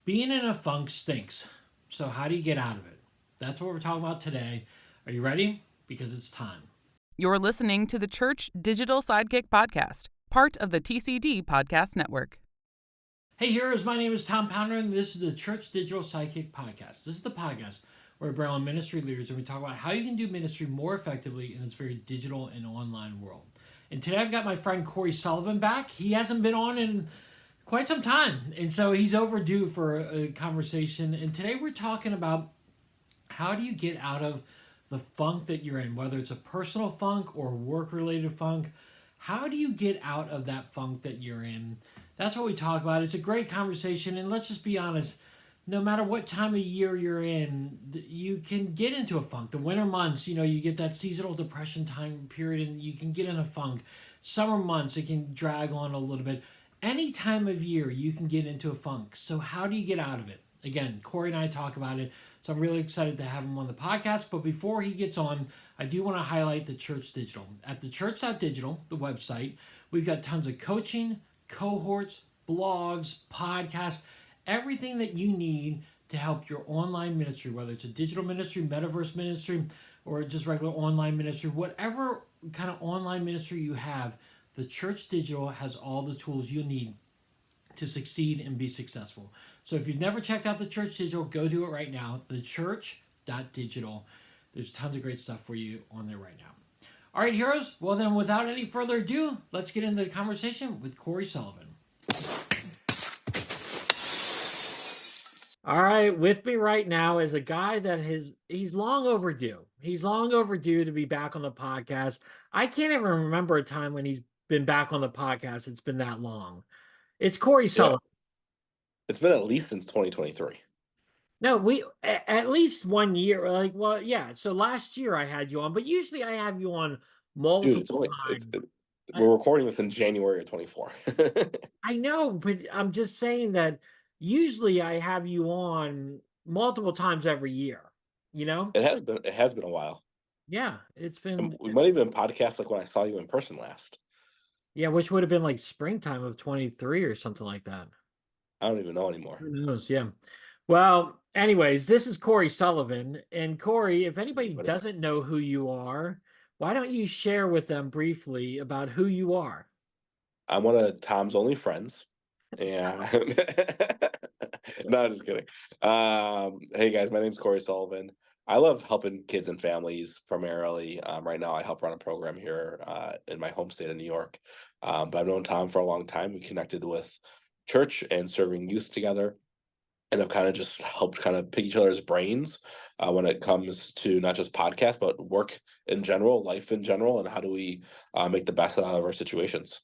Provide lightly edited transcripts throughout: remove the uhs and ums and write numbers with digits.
Being in a funk stinks. So, how do you get out of it? That's what we're talking about today. Are you ready? Because it's time. You're listening to the Church Digital Sidekick Podcast, part of the TCD Podcast Network. Hey, heroes, my name is Tom Pounder, and this is the Church Digital Sidekick Podcast. This is the podcast where we bring on ministry leaders and we talk about how you can do ministry more effectively in this very digital and online world. And today I've got my friend Cory Sullivan back. He hasn't been on in quite some time, and so he's overdue for a conversation. And today we're talking about how do you get out of the funk that you're in, whether it's a personal funk or work related funk. How do you get out of that funk that you're in? That's what we talk about. It's a great conversation, and let's just be honest, no matter what time of year you're in, you can get into a funk. The winter months, you get that seasonal depression time period and you can get in a funk. Summer months, it can drag on a little bit. Any time of year, you can get into a funk. So how do you get out of it? Again, Cory and I talk about it. So I'm really excited to have him on the podcast. But before he gets on, I do want to highlight the Church Digital. At thechurch.digital, the website, we've got tons of coaching, cohorts, blogs, podcasts, everything that you need to help your online ministry, whether it's a digital ministry, metaverse ministry, or just regular online ministry, whatever kind of online ministry you have, the Church Digital has all the tools you need to succeed and be successful. So if you've never checked out the Church Digital, go do it right now. thechurch.digital. There's tons of great stuff for you on there right now. All right, heroes. Well, then, without any further ado, let's get into the conversation with Cory Sullivan. All right, with me right now is a guy that he's long overdue. He's long overdue to be back on the podcast. I can't even remember a time when he's been back on the podcast. It's been that long. It's Cory Yeah, Sullivan. it's been at least since 2023. No, at least 1 year. Like, well, yeah. So last year I had you on, but usually I have you on Dude, multiple it's only times. I, we're recording this in January of 24. I know, but I'm just saying that usually I have you on multiple times every year. You know? It has been a while. Yeah, it's And been. we might even podcast like when I saw you in person last. Yeah, which would have been like springtime of 23 or something like that. I don't even know anymore. Who knows? Yeah. Well, anyways, this is Cory Sullivan. And Cory, if anybody But doesn't know who you are, why don't you share with them briefly about who you are? I'm one of Tom's only friends. And no, just kidding. Hey guys, my name's Cory Sullivan. I love helping kids and families primarily. Right now, I help run a program here in my home state of New York. But I've known Tom for a long time. We connected with church and serving youth together, and have kind of just helped kind of pick each other's brains when it comes to not just podcasts, but work in general, life in general, and how do we make the best out of our situations.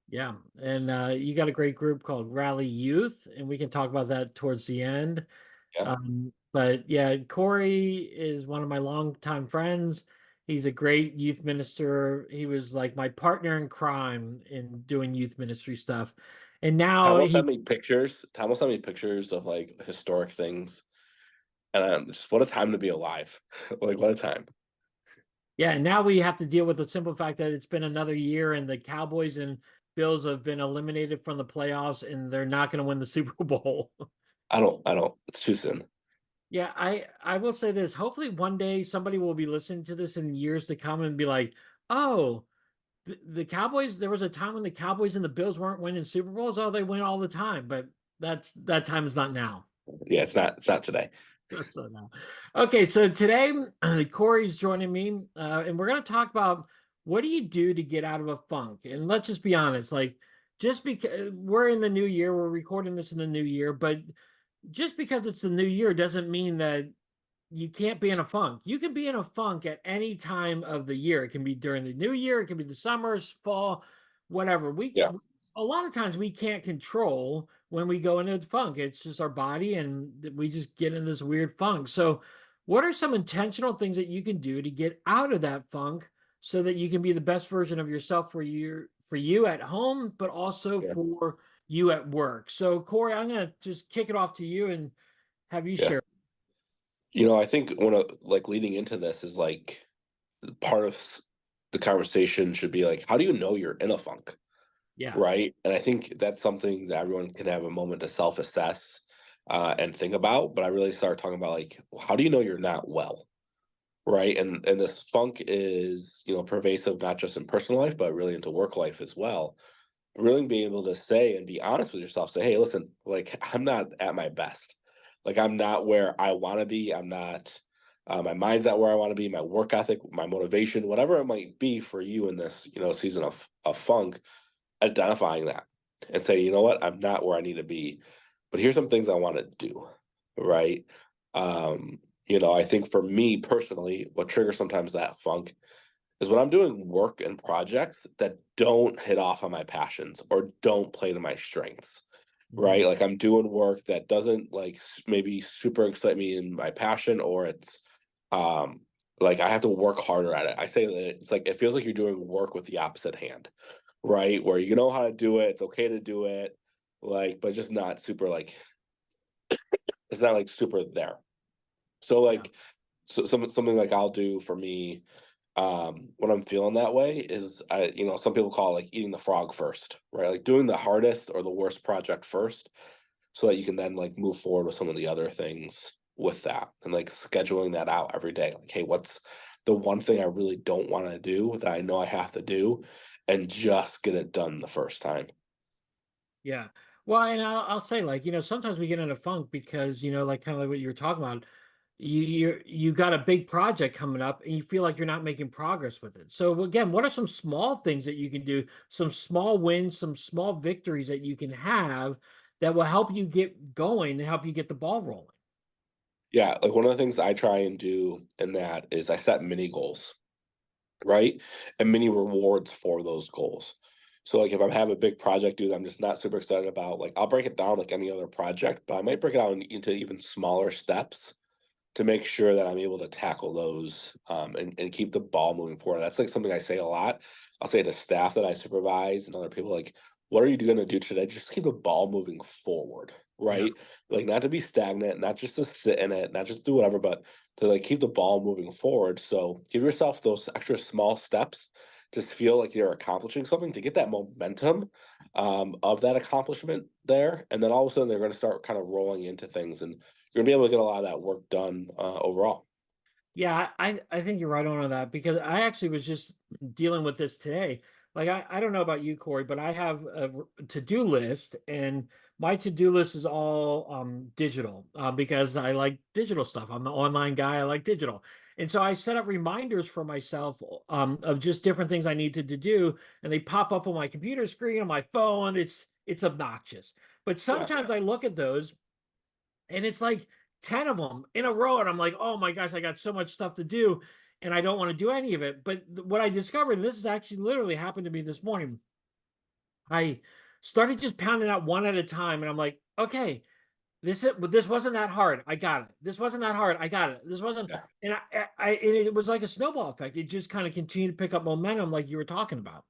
Yeah. And you got a great group called Rally Youth, and we can talk about that towards the end. Yeah. But yeah, Cory is one of my longtime friends. He's a great youth minister. He was like my partner in crime in doing youth ministry stuff. And now Tom will send me pictures. Tom will send me pictures of like historic things, and just what a time to be alive! Like what a time. yeah, and now we have to deal with the simple fact that it's been another year and the Cowboys and Bills have been eliminated from the playoffs and they're not going to win the Super Bowl. I don't. It's too soon. Yeah, I will say this. Hopefully one day somebody will be listening to this in years to come and be like, "Oh, the Cowboys, there was a time when the Cowboys and the Bills weren't winning Super Bowls. Oh, they win all the time." But that time is not now. Yeah, it's not. It's not today. So now. Okay, so today Cory's joining me, and we're going to talk about what do you do to get out of a funk. And let's just be honest, like just because we're in the new year, we're recording this in the new year, but just because it's the new year doesn't mean that you can't be in a funk. You can be in a funk at any time of the year. It can be during the new year, it can be the summers, fall, whatever. Yeah. A lot of times we can't control when we go into a funk. It's just our body and we just get in this weird funk. So what are some intentional things that you can do to get out of that funk so that you can be the best version of yourself for you at home, but also Yeah. for you at work? So Cory, I'm going to just kick it off to you and have you Yeah. share. I think one of like leading into this is like part of the conversation should be like, how do you know you're in a funk? Yeah. Right. And I think that's something that everyone can have a moment to self-assess. and think about, but I really started talking about like, well, how do you know you're not well? Right. And this funk is, pervasive, not just in personal life, but really into work life as well. Really being able to say and be honest with yourself, say, hey, listen, like I'm not at my best. Like I'm not where I want to be. I'm not, my mind's not where I want to be, my work ethic, my motivation, whatever it might be for you in this, season of funk, identifying that and say, you know what, I'm not where I need to be, but here's some things I want to do. Right. Um, I think for me personally, what triggers sometimes that funk is when I'm doing work and projects that don't hit off on my passions or don't play to my strengths, right? Mm, Like I'm doing work that doesn't like maybe super excite me in my passion, or it's um like I have to work harder at it. I say that it's like it feels like you're doing work with the opposite hand, right? Where you know how to do it, it's okay to do it, like, but just not super like it's not like super there. So yeah. like something like I'll do for me when I'm feeling that way is some people call it like eating the frog first, right? Like doing the hardest or the worst project first so that you can then like move forward with some of the other things with that and like scheduling that out every day. Like, hey, what's the one thing I really don't want to do that I know I have to do and just get it done the first time. Yeah. Well, and I'll say, like, sometimes we get in a funk because, like kind of like what you were talking about, you got a big project coming up and you feel like you're not making progress with it. So again, what are some small things that you can do, some small wins, some small victories that you can have that will help you get going and help you get the ball rolling? Yeah, like one of the things I try and do in that is I set mini goals, right? And mini rewards for those goals. So like if I'm having a big project due that I'm just not super excited about, like I'll break it down like any other project, but I might break it out into even smaller steps to make sure that I'm able to tackle those and keep the ball moving forward. That's like something I say a lot. I'll say to staff that I supervise and other people like, what are you going to do today? Just keep the ball moving forward, Yeah. right? Like not to be stagnant, not just to sit in it, not just do whatever, but to like keep the ball moving forward. So give yourself those extra small steps to feel like you're accomplishing something to get that momentum of that accomplishment there. And then all of a sudden they're going to start kind of rolling into things and you're gonna be able to get a lot of that work done overall. Yeah, I think you're right on that because I actually was just dealing with this today. Like I don't know about you, Corey, but I have a to-do list, and my to-do list is all digital because I like digital stuff. I'm the online guy. I like digital, and so I set up reminders for myself of just different things I needed to do, and they pop up on my computer screen on my phone. It's obnoxious, but Yeah. sometimes I look at those and it's like 10 of them in a row. And I'm like, oh my gosh, I got so much stuff to do and I don't want to do any of it. But what I discovered, and this is actually literally happened to me this morning, I started just pounding out one at a time. And I'm like, okay, this wasn't that hard. I got it. This wasn't that hard. I got it. This wasn't, Yeah. and and it was like a snowball effect. It just kind of continued to pick up momentum, like you were talking about.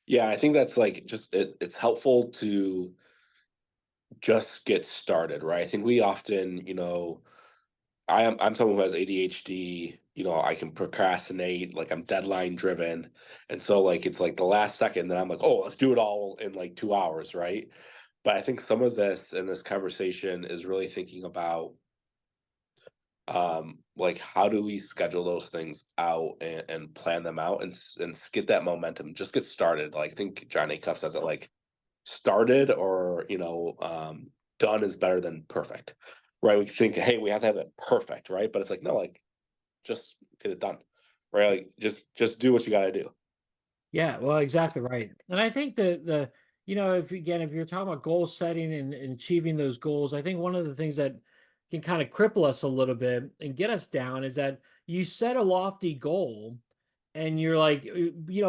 Yeah, I think that's like just it's helpful to just get started, right? I think we often, I'm someone who has ADHD, I can procrastinate, like I'm deadline driven. And so like it's like the last second that I'm like, oh, let's do it all in like 2 hours, right? But I think some of this in this conversation is really thinking about like how do we schedule those things out and plan them out and get that momentum, just get started. Like I think John Acuff says it like started or done is better than perfect, right? We think, hey, we have to have it perfect, right? But it's like no, like just get it done, right? Like just do what you got to do. Yeah, well, exactly right. And I think the if again, if you're talking about goal setting and achieving those goals, I think one of the things that can kind of cripple us a little bit and get us down is that you set a lofty goal and you're like,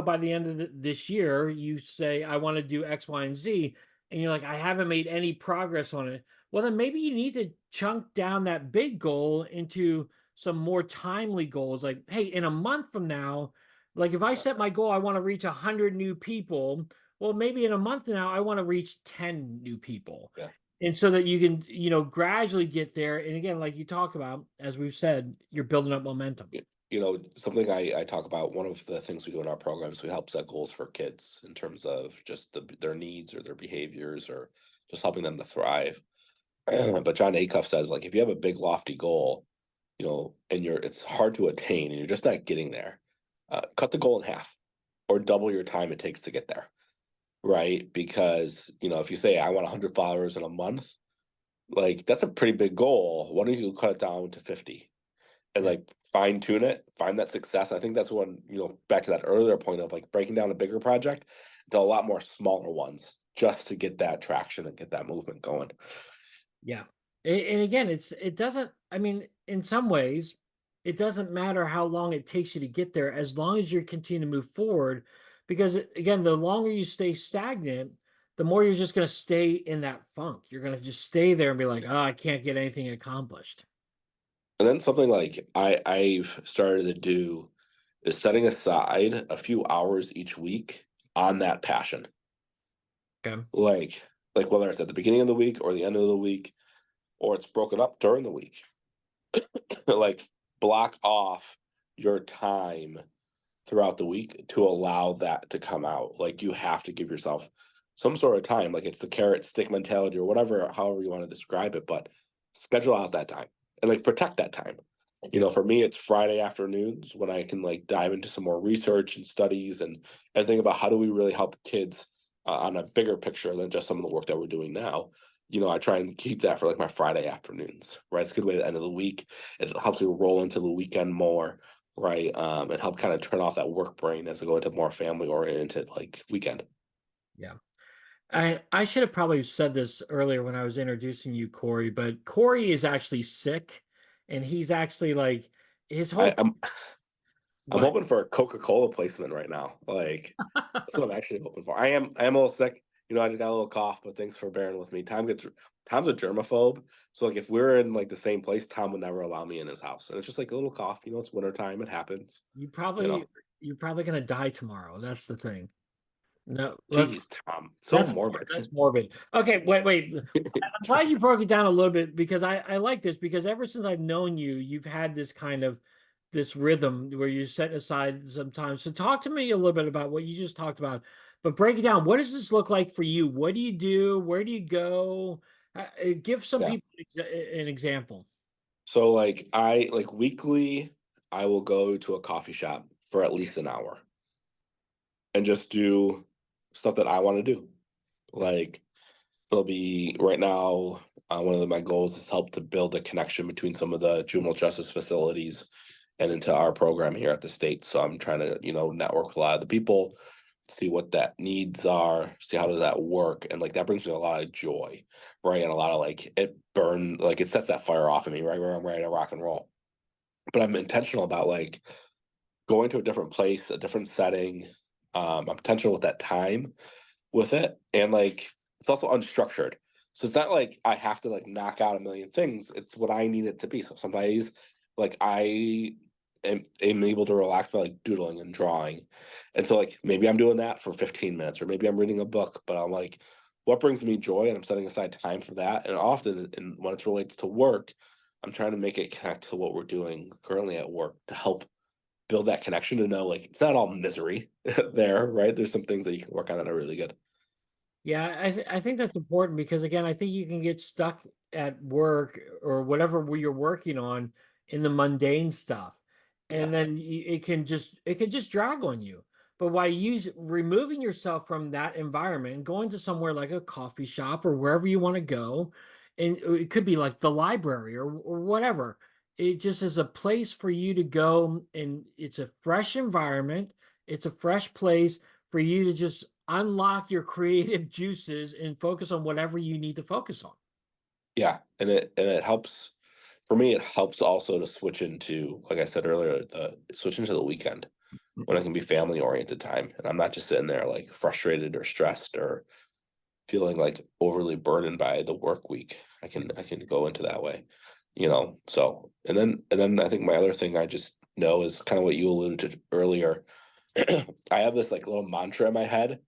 by the end of this year, you say, I want to do X, Y, and Z. And you're like, I haven't made any progress on it. Well, then maybe you need to chunk down that big goal into some more timely goals. Like, hey, in a month from now, like if I set my goal, I want to reach 100 new people. Well, maybe in a month now, I want to reach 10 new people. Yeah. And so that you can, gradually get there. And again, like you talk about, as we've said, you're building up momentum. Something I talk about, one of the things we do in our programs, we help set goals for kids in terms of just their needs or their behaviors or just helping them to thrive. But John Acuff says, like, if you have a big lofty goal, and it's hard to attain and you're just not getting there, cut the goal in half or double your time it takes to get there, right? Because, if you say I want 100 followers in a month, like that's a pretty big goal. Why don't you cut it down to 50 and Yeah. like fine tune it, find that success? I think that's when, back to that earlier point of like breaking down a bigger project to a lot more smaller ones just to get that traction and get that movement going. Yeah. And again, it doesn't, I mean, in some ways, it doesn't matter how long it takes you to get there as long as you continue to move forward. Because again, the longer you stay stagnant, the more you're just going to stay in that funk. You're going to just stay there and be like, oh, I can't get anything accomplished. And then something like I've started to do is setting aside a few hours each week on that passion. Okay. Like whether it's at the beginning of the week or the end of the week, or it's broken up during the week. Like block off your time throughout the week to allow that to come out. Like you have to give yourself some sort of time. Like it's the carrot stick mentality or whatever, however you want to describe it, but schedule out that time and like protect that time. Yeah. For me, it's Friday afternoons when I can like dive into some more research and studies and think about how do we really help kids on a bigger picture than just some of the work that we're doing now. I try and keep that for like my Friday afternoons, right? It's a good way to end of the week. It helps me roll into the weekend more, right? And help kind of turn off that work brain as I go into more family oriented like weekend. Yeah. I should have probably said this earlier when I was introducing you, Corey, but Corey is actually sick and he's actually like his I, whole I'm I'm what? hoping for a Coca-Cola placement right now. Like that's what I'm actually hoping for. I am a little sick. I just got a little cough, but thanks for bearing with me. Tom's a germaphobe. So like if we're in like the same place, Tom would never allow me in his house. And it's just like a little cough, it's wintertime, it happens, You you know. probably you're probably gonna die tomorrow. That's the thing. No, Jeez, Tom. So morbid. that's morbid. Okay, wait. I'm glad you broke it down a little bit because I like this because ever since I've known you, you've had this kind of this rhythm where you set aside some time. So talk to me a little bit about what you just talked about, but break it down. What does this look like for you? What do you do? Where do you go? Give some Yeah. people an example. So like weekly, I will go to a coffee shop for at least an hour and just do stuff that I want to do. Yeah. Like it'll be right now. One of my goals is help to build a connection between some of the juvenile justice facilities and into our program here at the state. So I'm trying to, network with a lot of the people, see what that needs are, see how does that work, and like that brings me a lot of joy, right? And a lot of like it sets that fire off in me, right? Where I'm ready to rock and roll. But I'm intentional about like going to a different place, a different setting. I'm intentional with that time with it, and like it's also unstructured. So it's not like I have to like knock out a million things. It's what I need it to be. So some days, like I am able to relax by like doodling and drawing, and so like maybe I'm doing that for 15 minutes, or maybe I'm reading a book. But I'm like, what brings me joy, and I'm setting aside time for that. And often, and when it relates to work, I'm trying to make it connect to what we're doing currently at work to help build that connection to know like it's not all misery there, right? There's some things that you can work on that are really good. Yeah, I think that's important because again, I think you can get stuck at work or whatever you're working on in the mundane stuff, Yeah. and then it can just drag on you. But by removing yourself from that environment and going to somewhere like a coffee shop or wherever you want to go, and it could be like the library or whatever. It just is a place for you to go, and it's a fresh environment. It's a fresh place for you to just unlock your creative juices and focus on whatever you need to focus on. Yeah, and it helps for me. It helps also to switch into, like I said earlier, the switch into the weekend when it can be family oriented time, and I'm not just sitting there like frustrated or stressed or feeling like overly burdened by the work week. I can go into that way, So and then I think my other thing I just know is kind of what you alluded to earlier. I have this like little mantra in my head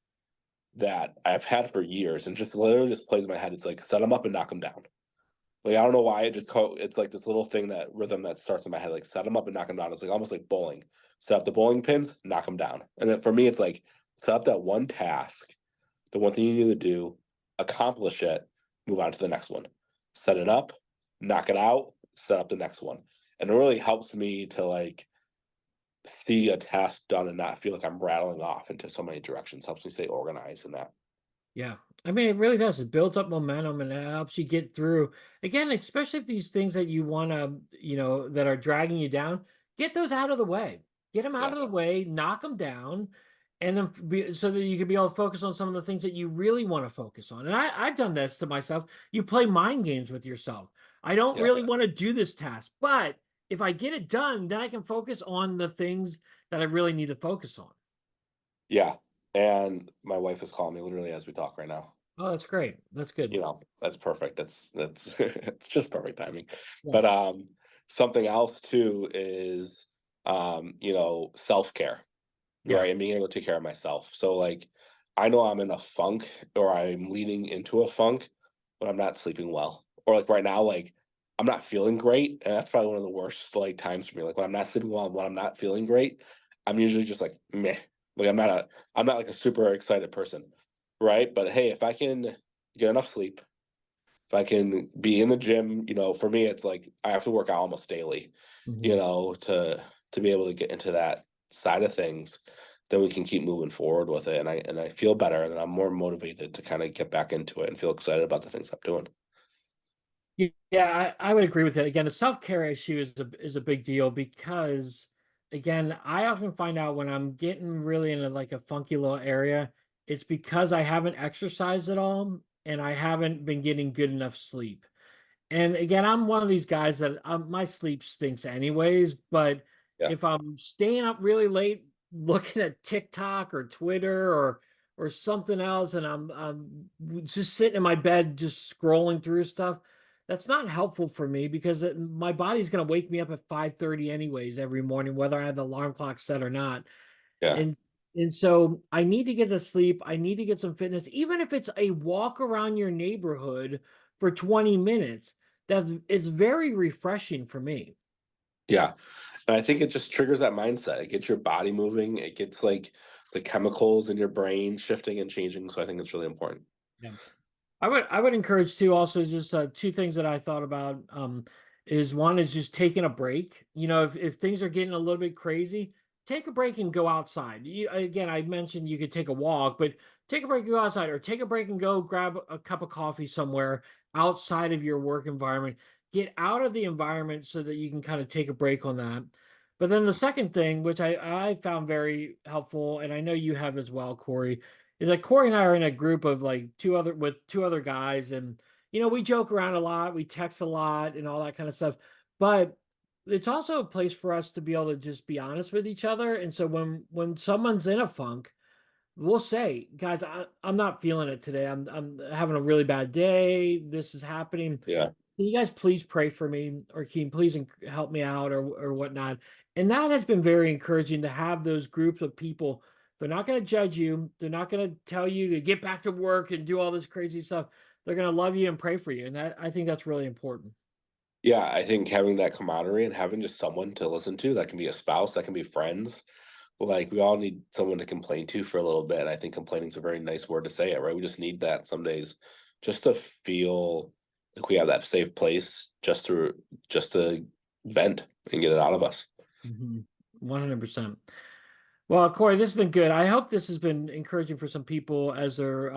that I've had for years, and just literally just plays in my head. It's like set them up and knock them down. Like I don't know why it's like this little thing, that rhythm that starts in my head, like set them up and knock them down. It's like almost like bowling. Set up the bowling pins, knock them down. And then for me, it's like set up that one task, the one thing you need to do, accomplish it, move on to the next one. set it up, knock it out, set up the next one. And it really helps me to like see a task done and not feel like I'm rattling off into so many directions. Helps me stay organized in that. Yeah. I mean, it really does. It builds up momentum and it helps you get through. Again, especially if these things that you want to, that are dragging you down, get those out of the way. Get them out Yeah. of the way, knock them down, and then so that you can be able to focus on some of the things that you really want to focus on. And I've done this to myself. You play mind games with yourself. I don't Yeah. really want to do this task, but if I get it done, then I can focus on the things that I really need to focus on. Yeah. And my wife is calling me literally as we talk right now. Oh, that's great. That's good. That's perfect. That's it's just perfect timing. Yeah. But something else too is self-care, Yeah. right? And being able to take care of myself. So like I know I'm in a funk or I'm leading into a funk when I'm not sleeping well. Or like right now, like I'm not feeling great. And that's probably one of the worst like times for me. Like when I'm not sleeping well and when I'm not feeling great, I'm usually just like meh. Like I'm not like a super excited person. Right. But hey, if I can get enough sleep, if I can be in the gym, for me it's like I have to work out almost daily, Mhm. to be able to get into that side of things, then we can keep moving forward with it. And I feel better and I'm more motivated to kind of get back into it and feel excited about the things I'm doing. Yeah, I would agree with that. Again, the self-care issue is a big deal because again, I often find out when I'm getting really in like a funky little area, it's because I haven't exercised at all and I haven't been getting good enough sleep. And again, I'm one of these guys that my sleep stinks anyways, but Yeah. if I'm staying up really late looking at TikTok or Twitter or something else and I'm just sitting in my bed just scrolling through stuff, that's not helpful for me because my body's going to wake me up at 5:30 anyways every morning whether I have the alarm clock set or not. Yeah. And so I need to get to sleep. I need to get some fitness, even if it's a walk around your neighborhood for 20 minutes. It's very refreshing for me. Yeah. And I think it just triggers that mindset. It gets your body moving. It gets like the chemicals in your brain shifting and changing. So I think it's really important. Yeah. I would encourage too also just two things that I thought about is one is just taking a break. If things are getting a little bit crazy, take a break and go outside. Again, I mentioned you could take a walk, but take a break and go outside or take a break and go grab a cup of coffee somewhere outside of your work environment. Get out of the environment so that you can kind of take a break on that. But then the second thing, which I found very helpful, and I know you have as well, Corey, is like Corey and I are in a group of like two other guys, and we joke around a lot, we text a lot, and all that kind of stuff. But it's also a place for us to be able to just be honest with each other. And so when someone's in a funk, we'll say, guys, I'm not feeling it today. I'm having a really bad day. This is happening. Yeah. Can you guys please pray for me, or can you please help me out, or whatnot? And that has been very encouraging to have those groups of people. They're not going to judge you. They're not going to tell you to get back to work and do all this crazy stuff. They're going to love you and pray for you, and I think that's really important. Yeah. I think having that camaraderie and having just someone to listen to, that can be a spouse, that can be friends. Like we all need someone to complain to for a little bit. I think complaining is a very nice word to say it, right? We just need that some days just to feel like we have that safe place just to vent and get it out of us. 100%. Well, Corey, this has been good. I hope this has been encouraging for some people as they're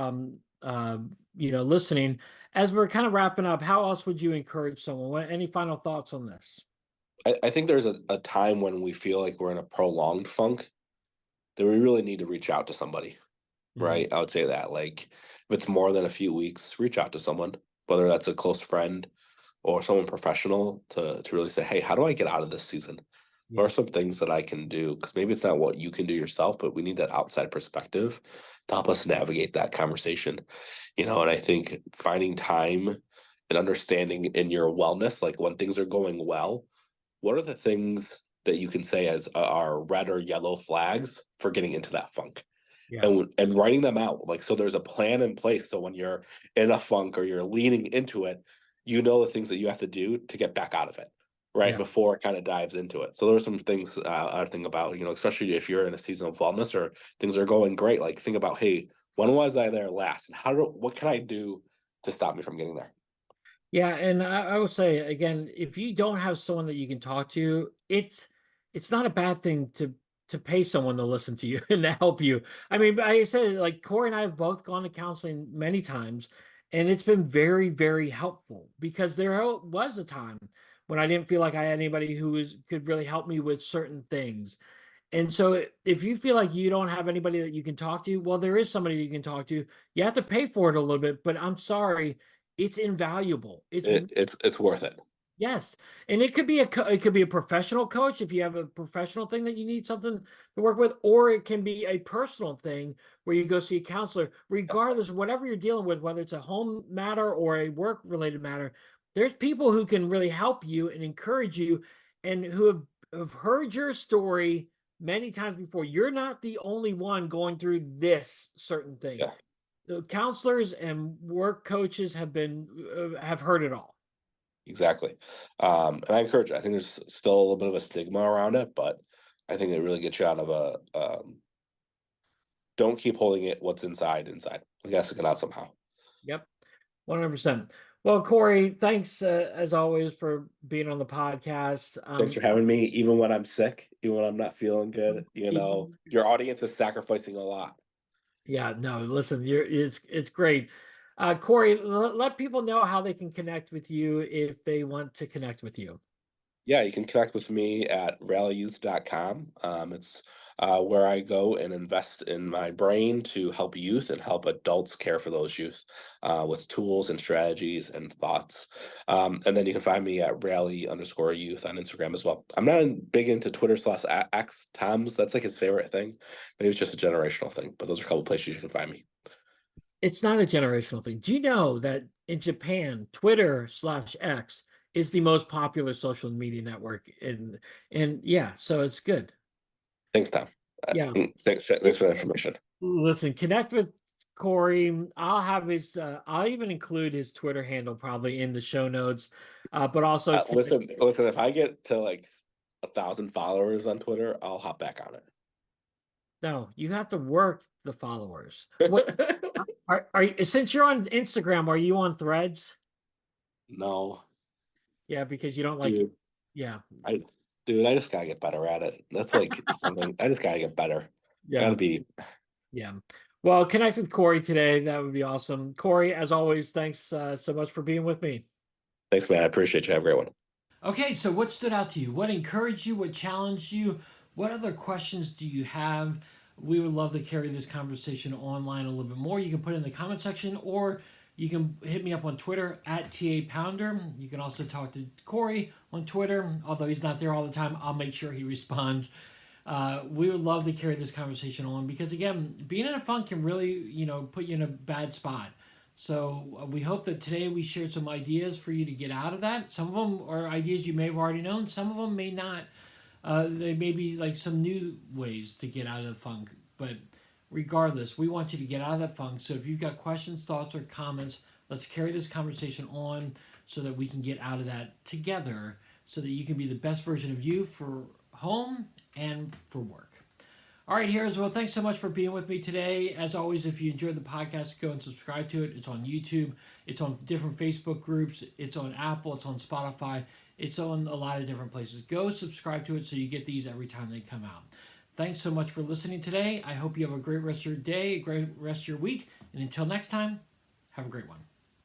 listening. As we're kind of wrapping up, how else would you encourage someone? Any final thoughts on this? I think there's a time when we feel like we're in a prolonged funk that we really need to reach out to somebody, Mhm. right? I would say that like if it's more than a few weeks, reach out to someone, whether that's a close friend or someone professional to really say, hey, how do I get out of this season? What are Yeah. some things that I can do? Because maybe it's not what you can do yourself, but we need that outside perspective to help us navigate that conversation. And I think finding time and understanding in your wellness, like when things are going well, what are the things that you can say as are red or yellow flags for getting into that funk? Yeah. And writing them out, like, so there's a plan in place, so when you're in a funk or you're leaning into it, the things that you have to do to get back out of it, right, Yeah. before it kind of dives into it. So there are some things I think about, especially if you're in a season of wellness or things are going great, like think about, hey, when was I there last and what can I do to stop me from getting there? Yeah, and I will say again, if you don't have someone that you can talk to, it's not a bad thing to pay someone to listen to you and to help you. I mean, like I said, like Corey and I have both gone to counseling many times, and it's been very, very helpful because there was a time when I didn't feel like I had anybody who could really help me with certain things. And so if you feel like you don't have anybody that you can talk to, well, there is somebody you can talk to. You have to pay for it a little bit, but I'm sorry, it's invaluable. It's worth it. Yes, and it could be it could be a professional coach if you have a professional thing that you need something to work with, or it can be a personal thing where you go see a counselor. Regardless of whatever you're dealing with, whether it's a home matter or a work related matter, there's people who can really help you and encourage you, and who have heard your story many times before. You're not the only one going through this certain thing. Yeah, The counselors and work coaches have heard it all. exactly. And I encourage it. I think there's still a little bit of a stigma around it, but I think it really gets you out of don't keep holding it what's inside. I guess it get out somehow. Yep. 100%. Well, Corey, thanks as always for being on the podcast. Thanks for having me, even when I'm sick, even when I'm not feeling good. Your audience is sacrificing a lot. Yeah, no, listen, it's great. Corey, let people know how they can connect with you if they want to connect with you. Yeah, you can connect with me at rallyyouth.com. It's where I go and invest in my brain to help youth and help adults care for those youth with tools and strategies and thoughts. And then you can find me at rally_youth on Instagram as well. I'm not big into Twitter/X. Tom's, that's like his favorite thing. Maybe it's just a generational thing, but those are a couple places you can find me. It's not a generational thing. Do you know that in Japan, Twitter/X is the most popular social media network and yeah, so it's good. Thanks, Tom. Yeah. Thanks for the information. Listen, connect with Corey. I'll have I'll even include his Twitter handle probably in the show notes. But also Listen. If I get to like 1,000 followers on Twitter, I'll hop back on it. no, you have to work the followers. What are you, since you're on Instagram, are you on Threads? No, Yeah, because you don't like, dude. yeah, I I just gotta get better at it. That's like something I just gotta get better. I yeah, gotta be. yeah. Well, connect with Corey today. That would be awesome. Corey, as always, thanks so much for being with me. Thanks, man. I appreciate you. Have a great one. Okay, so what stood out to you? What encouraged you? What challenged you? What other questions do you have? We would love to carry this conversation online a little bit more. You can put it in the comment section, or you can hit me up on Twitter at TA Pounder. You can also talk to Corey on Twitter. Although he's not there all the time, I'll make sure he responds. We would love to carry this conversation on because, again, being in a funk can really, put you in a bad spot. So we hope that today we shared some ideas for you to get out of that. Some of them are ideas you may have already known. Some of them may not. They may be like some new ways to get out of the funk. But regardless, we want you to get out of that funk. So if you've got questions, thoughts, or comments, let's carry this conversation on so that we can get out of that together so that you can be the best version of you for home and for work. All right, here's well. Thanks so much for being with me today. As always, if you enjoyed the podcast, go and subscribe to it. It's on YouTube. It's on different Facebook groups. It's on Apple. It's on Spotify. It's on a lot of different places. Go subscribe to it so you get these every time they come out. Thanks so much for listening today. I hope you have a great rest of your day, a great rest of your week. And until next time, have a great one.